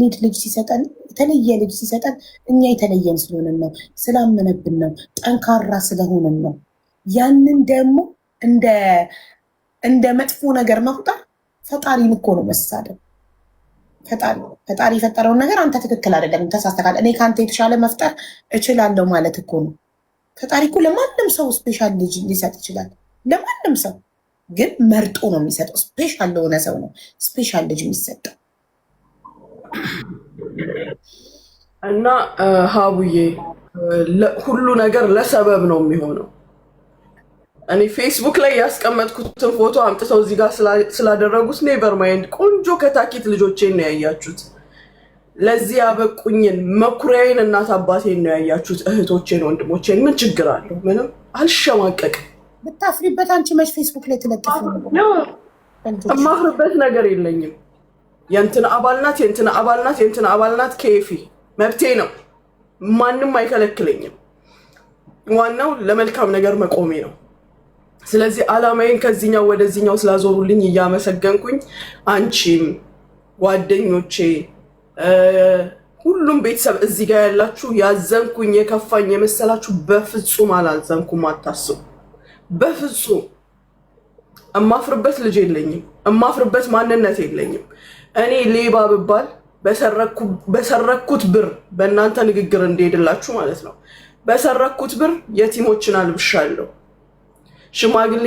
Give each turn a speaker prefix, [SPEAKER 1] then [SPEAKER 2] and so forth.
[SPEAKER 1] ዩኒክ ልጅ ሲሰጠን የተለየ ልጅ ሲሰጠን እኛ የተለየን ስለሆነን ነው፣ ስላመነብን ነው፣ ጠንካራ ስለሆነን ነው። ያንን ደግሞ እንደ መጥፎ ነገር መቁጠር ፈጣሪን እኮ ነው መሳደብ። ፈጣሪ የፈጠረውን ነገር አንተ ትክክል አይደለም ተሳስተካል፣ እኔ ከአንተ የተሻለ መፍጠር እችላለሁ ማለት እኮ ነው። ፈጣሪ እኮ ለማንም ሰው ስፔሻል ልጅ ሊሰጥ ይችላል። ለማንም ሰው ግን መርጦ ነው የሚሰጠው። ስፔሻል ለሆነ ሰው ነው ስፔሻል ልጅ የሚሰጠው።
[SPEAKER 2] እና ሀቡዬ ሁሉ ነገር ለሰበብ ነው የሚሆነው። እኔ ፌስቡክ ላይ ያስቀመጥኩትን ፎቶ አምጥተው እዚህ ጋር ስላደረጉት ኔቨር ማይንድ። ቆንጆ ከታኪት ልጆቼን ነው ያያችሁት። ለዚህ ያበቁኝን መኩሪያዬን እናት አባቴን ነው ያያችሁት። እህቶቼን ወንድሞቼን ምን ችግር አለው? ምንም አልሸማቀቅም።
[SPEAKER 1] ብታፍሪበት አንቺ መች ፌስቡክ ላይ ትለጥፍ ነው?
[SPEAKER 2] እማፍርበት ነገር የለኝም። የእንትን አባልናት የእንትን አባልናት የእንትን አባልናት ኬፊ መብቴ ነው። ማንም አይከለክለኝም። ዋናው ለመልካም ነገር መቆሜ ነው። ስለዚህ አላማዬን ከዚህኛው ወደዚህኛው ስላዞሩልኝ እያመሰገንኩኝ አንቺም ጓደኞቼ ሁሉም ቤተሰብ እዚህ ጋር ያላችሁ ያዘንኩኝ የከፋኝ የመሰላችሁ በፍጹም አላዘንኩም። አታስቡ። በፍጹም እማፍርበት ልጅ የለኝም። እማፍርበት ማንነት የለኝም። እኔ ሌባ ብባል በሰረኩት ብር በእናንተ ንግግር እንደሄድላችሁ ማለት ነው። በሰረኩት ብር የቲሞችን አልብሻለሁ። ሽማግሌ